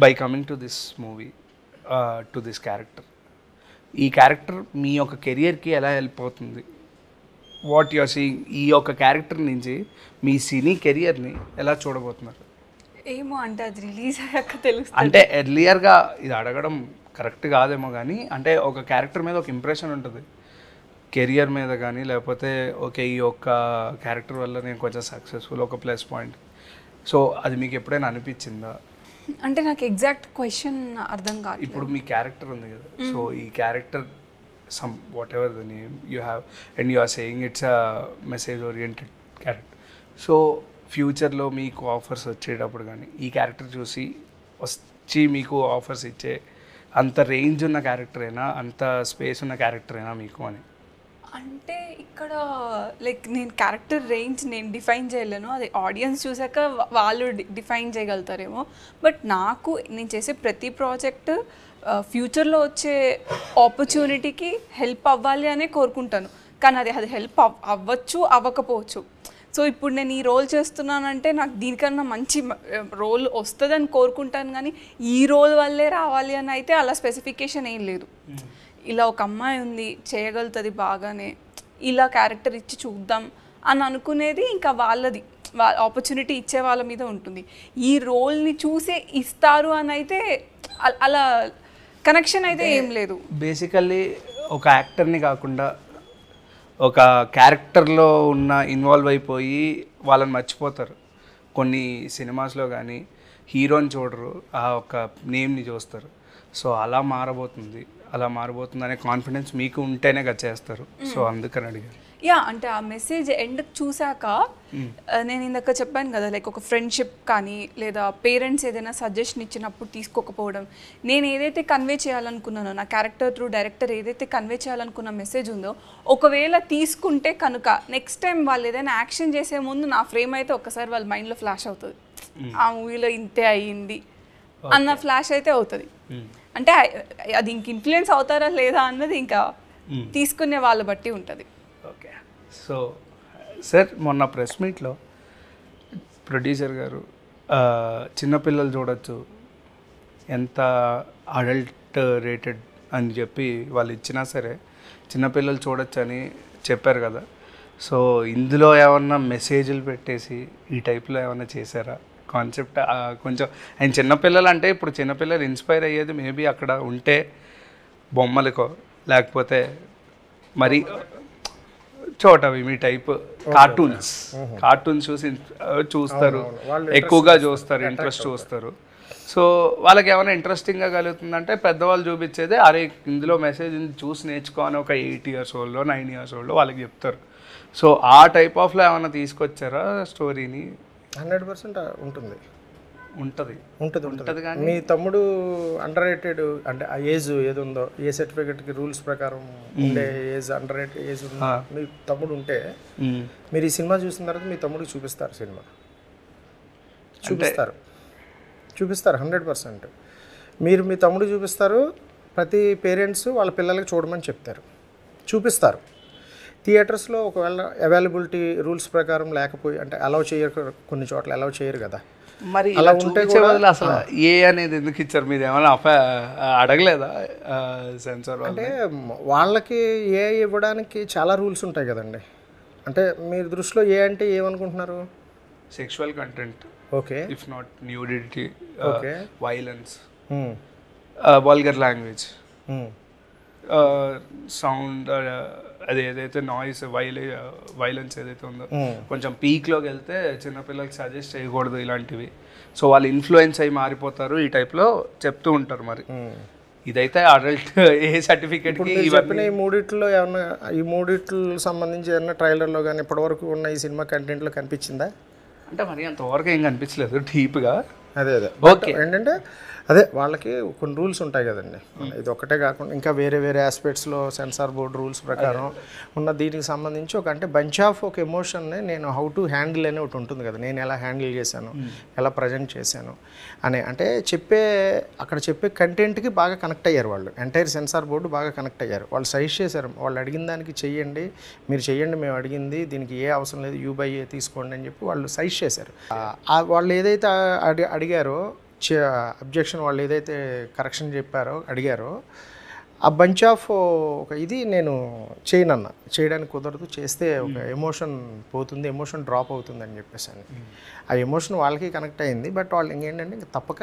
By coming to this movie, to this character, ఈ character మీ యొక్క కెరియర్కి ఎలా హెల్ప్ అవుతుంది? వాట్ యుర్ సీయింగ్, ఈ యొక్క క్యారెక్టర్ నుంచి మీ సినీ కెరియర్ని ఎలా చూడబోతున్నారు? ఏమో అంటే అది రిలీజ్ అయ్యాక తెలుస్తుంది. అంటే ఎర్లియర్గా ఇది అడగడం కరెక్ట్ కాదేమో కానీ, అంటే ఒక క్యారెక్టర్ మీద ఒక ఇంప్రెషన్ ఉంటుంది కెరియర్ మీద కానీ, లేకపోతే ఓకే ఈ యొక్క క్యారెక్టర్ వల్ల నేను కొంచెం సక్సెస్ఫుల్, ఒక ప్లస్ పాయింట్. సో అది మీకు ఎప్పుడైనా అనిపించిందా? అంటే నాకు ఎగ్జాక్ట్ క్వశ్చన్ అర్థం కాదు. ఇప్పుడు మీ క్యారెక్టర్ ఉంది కదా, సో ఈ character some whatever the name you have and you are saying it's a message oriented character. So ఫ్యూచర్లో మీకు ఆఫర్స్ వచ్చేటప్పుడు కానీ ఈ క్యారెక్టర్ చూసి వచ్చి మీకు ఆఫర్స్ ఇచ్చే అంత రేంజ్ ఉన్న క్యారెక్టర్ అయినా, అంత స్పేస్ ఉన్న క్యారెక్టర్ అయినా మీకు అని? అంటే ఇక్కడ లైక్ నేను క్యారెక్టర్ రేంజ్ నేను డిఫైన్ చేయలేను, అది ఆడియన్స్ చూసాక వాళ్ళు డిఫైన్ చేయగలుగుతారేమో. బట్ నాకు నేను చేసే ప్రతి ప్రాజెక్ట్ ఫ్యూచర్లో వచ్చే ఆపర్చునిటీకి హెల్ప్ అవ్వాలి అనే కోరుకుంటాను. కానీ అది హెల్ప్ అవ్వచ్చు, అవ్వకపోవచ్చు. సో ఇప్పుడు నేను ఈ రోల్ చేస్తున్నానంటే నాకు దీనికన్నా మంచి రోల్ వస్తుందని కోరుకుంటాను, కానీ ఈ రోల్ వల్లే రావాలి అని అయితే అలా స్పెసిఫికేషన్ ఏం లేదు. ఇలా ఒక అమ్మాయి ఉంది చేయగలుగుతుంది బాగానే, ఇలా క్యారెక్టర్ ఇచ్చి చూద్దాం అని అనుకునేది ఇంకా వాళ్ళది, ఆపర్చునిటీ ఇచ్చే వాళ్ళ మీద ఉంటుంది. ఈ రోల్ని చూసే ఇస్తారు అని అయితే అలా కనెక్షన్ అయితే ఏం లేదు. బేసికల్లీ ఒక యాక్టర్ని కాకుండా ఒక క్యారెక్టర్లో ఉన్న ఇన్వాల్వ్ అయిపోయి వాళ్ళని మర్చిపోతారు. కొన్ని సినిమాస్లో కానీ హీరోని చూడరు, ఆ ఒక నేమ్ని చూస్తారు. సో అలా మారబోతుంది అనే కాన్ఫిడెన్స్ మీకు ఉంటేనే కదా చేస్తారు. సో అందుకని అడిగారు. యా అంటే ఆ మెసేజ్ ఎండ్ చూసాక నేను ఇందాక చెప్పాను కదా, లైక్ ఒక ఫ్రెండ్షిప్ కానీ లేదా పేరెంట్స్ ఏదైనా సజెషన్ ఇచ్చినప్పుడు తీసుకోకపోవడం, నేను ఏదైతే కన్వే చేయాలనుకున్నానో నా క్యారెక్టర్ త్రూ డైరెక్టర్ ఏదైతే కన్వే చేయాలనుకున్న మెసేజ్ ఉందో, ఒకవేళ తీసుకుంటే కనుక నెక్స్ట్ టైం వాళ్ళు ఏదైనా యాక్షన్ చేసే ముందు నా ఫ్రేమ్ అయితే ఒక్కసారి వాళ్ళ మైండ్లో ఫ్లాష్ అవుతుంది, ఆ మూవీలో ఇంతే అయ్యింది అన్న ఫ్లాష్ అయితే అవుతుంది. అంటే అది ఇంక ఇన్ఫ్లుయెన్స్ అవుతారా లేదా అన్నది ఇంకా తీసుకునే వాళ్ళ బట్టి ఉంటుంది. ఓకే. సో సార్ మొన్న ప్రెస్ మీట్లో ప్రొడ్యూసర్ గారు చిన్నపిల్లలు చూడొచ్చు, ఎంత అడల్ట్ రేటెడ్ అని చెప్పి వాళ్ళు ఇచ్చినా సరే చిన్నపిల్లలు చూడొచ్చు అని చెప్పారు కదా. సో ఇందులో ఏమన్నా మెసేజ్లు పెట్టేసి ఈ టైప్లో ఏమన్నా చేశారా? కాన్సెప్ట్ కొంచెం ఆయన చిన్నపిల్లలు అంటే ఇప్పుడు చిన్నపిల్లలు ఇన్స్పైర్ అయ్యేది మేబీ అక్కడ ఉంటే బొమ్మలకో లేకపోతే మరి చోటవి మీ టైప్ కార్టూన్స్ చూస్తారు, ఎక్కువగా చూస్తారు, ఇంట్రెస్ట్ చూస్తారు. సో వాళ్ళకి ఏమైనా ఇంట్రెస్టింగ్గా కలుగుతుందంటే పెద్దవాళ్ళు చూపించేదే అరే ఇందులో మెసేజ్ చూసి నేర్చుకో అని ఒక 8 years old 9 years old వాళ్ళకి చెప్తారు. సో ఆ టైప్ ఆఫ్లో ఏమైనా తీసుకొచ్చారా స్టోరీని? 100% ఉంటుంది. కానీ మీ తమ్ముడు అండర్ రేటెడ్ అంటే ఆ ఏజ్ ఏది ఉందో, ఏ సర్టిఫికెట్కి రూల్స్ ప్రకారం ఉండే ఏజ్ అండర్ రేటెడ్ ఏజ్ ఉందో మీ తమ్ముడు ఉంటే మీరు ఈ సినిమా చూసిన తర్వాత మీ తమ్ముడికి చూపిస్తారు, సినిమా చూపిస్తారు 100%. మీరు మీ తమ్ముడు చూపిస్తారు, ప్రతి పేరెంట్స్ వాళ్ళ పిల్లలకి చూడమని చెప్తారు, చూపిస్తారు. థియేటర్స్లో ఒకవేళ అవైలబిలిటీ రూల్స్ ప్రకారం లేకపోయి అంటే అలౌ చేయరు, కొన్ని చోట్ల అలౌ చేయరు కదా. మరి అలా ఉంటే అసలు ఏ అనేది ఎందుకు ఇచ్చారు? మీరు ఏమైనా అడగలేదా సెన్సార్? అంటే వాళ్ళకి ఏ ఇవ్వడానికి చాలా రూల్స్ ఉంటాయి కదండి. అంటే మీరు దృష్టిలో ఏ అంటే ఏమనుకుంటున్నారు? Sexual content, okay, if not nudity, okay, violence, vulgar language, sound, అది ఏదైతే నాయిస్ వైలెన్స్ ఏదైతే ఉందో కొంచెం పీక్లోకి వెళ్తే చిన్నపిల్లలకి సజెస్ట్ చేయకూడదు ఇలాంటివి. సో వాళ్ళు ఇన్ఫ్లుయెన్స్ అయ్యి మారిపోతారు, ఈ టైప్లో చెప్తూ ఉంటారు. మరి ఇదైతే అడల్ట్ ఏ సర్టిఫికేట్కి చెప్పిన ఈ మూడిట్లో ఏమన్నా, ఈ మూడిట్లకు సంబంధించి ఏమన్నా ట్రైలర్లో కానీ ఇప్పటివరకు ఉన్న ఈ సినిమా కంటెంట్లో కనిపించిందా? అంటే మరి అంతవరకు ఏం కనిపించలేదు డీప్గా. అదే ఓకే. ఏంటంటే అదే వాళ్ళకి కొన్ని రూల్స్ ఉంటాయి కదండి, ఇది ఒక్కటే కాకుండా ఇంకా వేరే ఆస్పెక్ట్స్లో సెన్సార్ బోర్డ్ రూల్స్ ప్రకారం ఉన్న దీనికి సంబంధించి ఒక అంటే బంచ్ ఆఫ్ ఒక ఎమోషన్ని నేను హౌ టు హ్యాండిల్ అనే ఒకటి ఉంటుంది కదా, నేను ఎలా హ్యాండిల్ చేశాను, ఎలా ప్రజెంట్ చేశాను అనే అంటే అక్కడ చెప్పే కంటెంట్కి బాగా కనెక్ట్ అయ్యారు వాళ్ళు. ఎంటైర్ సెన్సార్ బోర్డు బాగా కనెక్ట్ అయ్యారు. వాళ్ళు సజెస్ట్ చేశారు, వాళ్ళు అడిగిన దానికి చెయ్యండి, మీరు చెయ్యండి, మేము అడిగింది దీనికి ఏ అవసరం లేదు, U/A తీసుకోండి అని చెప్పి వాళ్ళు సజెస్ట్ చేశారు. వాళ్ళు ఏదైతే అడిగారో అబ్జెక్షన్ వాళ్ళు ఏదైతే కరెక్షన్ చెప్పారో అడిగారో ఆ బంచ్ ఆఫ్ ఒక ఇది నేను చేయడానికి కుదరదు, చేస్తే ఒక ఎమోషన్ పోతుంది, ఎమోషన్ డ్రాప్ అవుతుంది అని చెప్పేసి అని ఆ ఎమోషన్ వాళ్ళకి కనెక్ట్ అయింది. బట్ వాళ్ళు ఇంకేంటంటే ఇంక తప్పక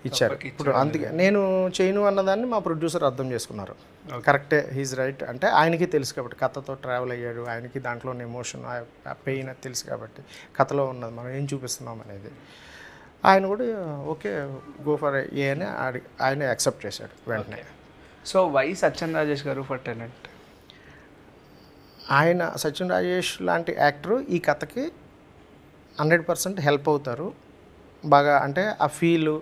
ఇచ్చారు. ఇప్పుడు అందుకే నేను చేయను అన్నదాన్ని మా ప్రొడ్యూసర్ అర్థం చేసుకున్నారు. కరెక్టే, హీజ్ రైట్ అంటే ఆయనకి తెలుసు కాబట్టి, కథతో ట్రావెల్ అయ్యాడు, ఆయనకి దాంట్లో ఉన్న ఎమోషన్ ఆ పెయిన్ అది తెలుసు కాబట్టి, కథలో ఉన్నది మనం ఏం చూపిస్తున్నాం అనేది ఆయన కూడా ఓకే గో ఫర్ ఏ అని ఆయన యాక్సెప్ట్ చేశాడు వెంటనే. సో వై సత్యన్ రాజేష్ గారు ఫర్ టెనెంట్? ఆయన సత్యన్ రాజేష్ లాంటి యాక్టరు ఈ కథకి 100% హెల్ప్ అవుతారు బాగా. అంటే ఆ ఫీలు,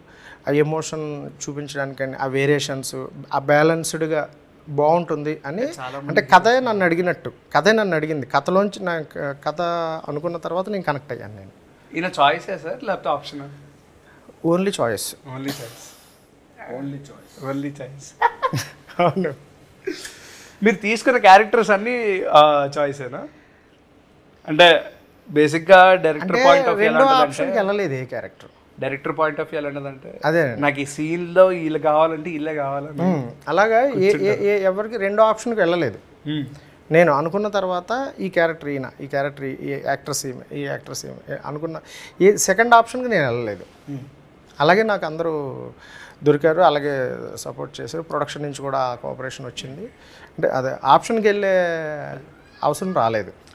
ఆ ఎమోషన్ చూపించడానికని ఆ వేరియేషన్స్, ఆ బ్యాలెన్స్డ్గా బాగుంటుంది అని. అంటే కథే నన్ను అడిగింది. కథలోంచి నా కథ అనుకున్న తర్వాత నేను కనెక్ట్ అయ్యాను. నేను ఈయన చాయిసే సార్ లేకపోతే ఆప్షన్? Only choice. అవును. మీరు తీసుకున్న క్యారెక్టర్స్ అన్నీ చాయిసేనా? అంటే బేసిక్గా డైరెక్టర్ పాయింట్ ఆఫ్ వ్యూ రెండో ఆప్షన్కి వెళ్ళలేదు ఏ character. Director point of view ఎలాంటిదంటే అదే నాకు ఈ సీన్లో వీళ్ళు కావాలంటే వీళ్ళే కావాలని, అలాగా ఎవరికి రెండో ఆప్షన్కి వెళ్ళలేదు. నేను అనుకున్న తర్వాత ఈ క్యారెక్టర్ ఈయన, ఈ క్యారెక్టర్ ఈ యాక్ట్రెస్ ఈమె, ఈ యాక్ట్రెస్ ఈమె అనుకున్న ఈ సెకండ్ ఆప్షన్కి నేను వెళ్ళలేదు. అలాగే నాకు అందరూ దొరికారు, అలాగే సపోర్ట్ చేశారు. ప్రొడక్షన్ నుంచి కూడా కోఆపరేషన్ వచ్చింది. అంటే అదే ఆప్షన్కి వెళ్ళే అవసరం రాలేదు.